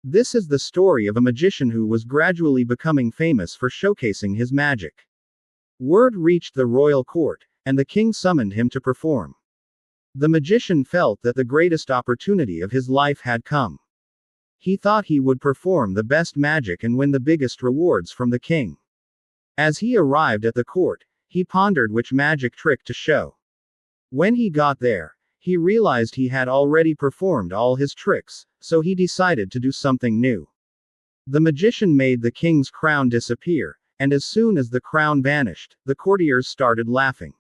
This is the story of a magician who was gradually becoming famous for showcasing his magic. Word reached the royal court, and the king summoned him to perform. The magician felt that the greatest opportunity of his life had come. He thought he would perform the best magic and win the biggest rewards from the king. As he arrived at the court, he pondered which magic trick to show. When he got there, he realized he had already performed all his tricks, so he decided to do something new. The magician made the king's crown disappear, and as soon as the crown vanished, the courtiers started laughing.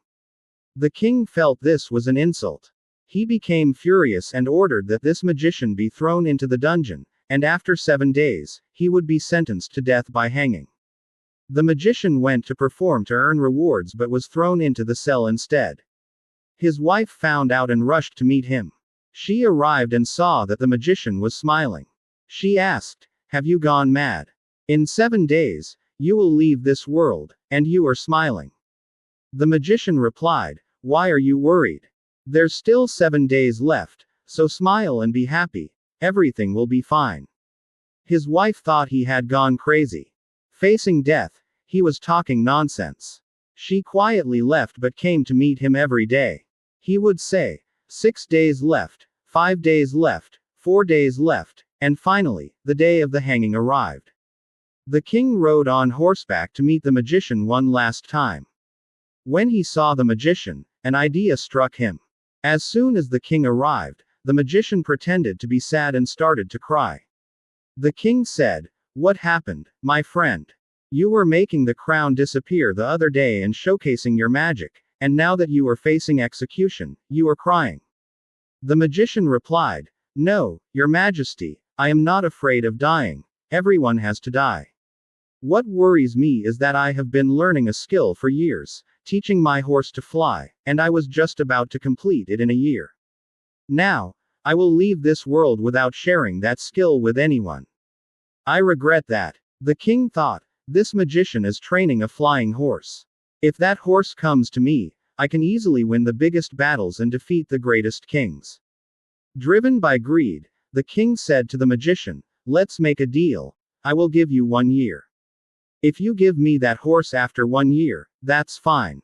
The king felt this was an insult. He became furious and ordered that this magician be thrown into the dungeon, and after 7 days, he would be sentenced to death by hanging. The magician went to perform to earn rewards but was thrown into the cell instead. His wife found out and rushed to meet him. She arrived and saw that the magician was smiling. She asked, "Have you gone mad? In 7 days, you will leave this world, and you are smiling." The magician replied, "Why are you worried? There's still 7 days left, so smile and be happy. Everything will be fine." His wife thought he had gone crazy. Facing death, he was talking nonsense. She quietly left but came to meet him every day. He would say, 6 days left, 5 days left, 4 days left, and finally, the day of the hanging arrived. The king rode on horseback to meet the magician one last time. When he saw the magician, an idea struck him. As soon as the king arrived, the magician pretended to be sad and started to cry. The king said, "What happened, my friend? You were making the crown disappear the other day and showcasing your magic, and now that you are facing execution, you are crying." The magician replied, "No, your majesty, I am not afraid of dying. Everyone has to die. What worries me is that I have been learning a skill for years, teaching my horse to fly, and I was just about to complete it in a year. Now, I will leave this world without sharing that skill with anyone. I regret that." The king thought, "This magician is training a flying horse. If that horse comes to me, I can easily win the biggest battles and defeat the greatest kings." Driven by greed, the king said to the magician, "Let's make a deal. I will give you 1 year. If you give me that horse after 1 year, that's fine.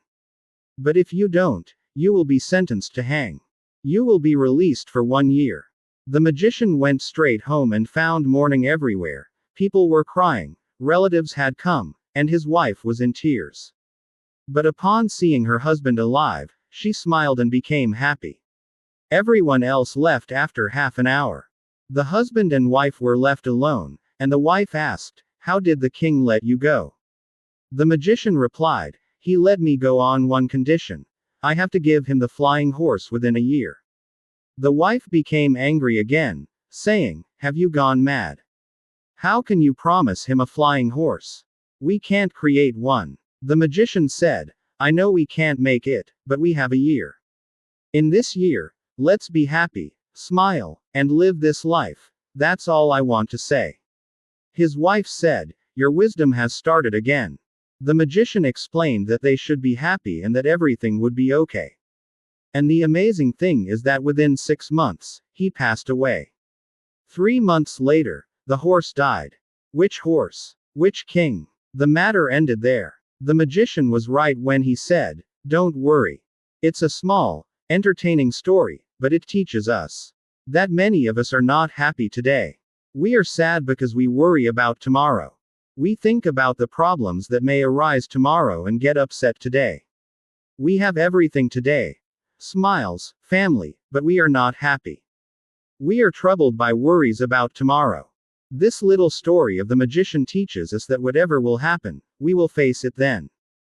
But if you don't, you will be sentenced to hang. You will be released for 1 year." The magician went straight home and found mourning everywhere. People were crying, relatives had come, and his wife was in tears. But upon seeing her husband alive, she smiled and became happy. Everyone else left after half an hour. The husband and wife were left alone, and the wife asked, "How did the king let you go?" The magician replied, "He let me go on one condition. I have to give him the flying horse within a year." The wife became angry again, saying, "Have you gone mad? How can you promise him a flying horse? We can't create one." The magician said, "I know we can't make it, but we have a year. In this year, let's be happy, smile, and live this life. That's all I want to say." His wife said, "Your wisdom has started again." The magician explained that they should be happy and that everything would be okay. And the amazing thing is that within 6 months, he passed away. 3 months later, the horse died. Which horse? Which king? The matter ended there. The magician was right when he said, "Don't worry. It's a small, entertaining story, but it teaches us that many of us are not happy today. We are sad because we worry about tomorrow. We think about the problems that may arise tomorrow and get upset today. We have everything today. Smiles, family, but we are not happy. We are troubled by worries about tomorrow." This little story of the magician teaches us that whatever will happen, we will face it then.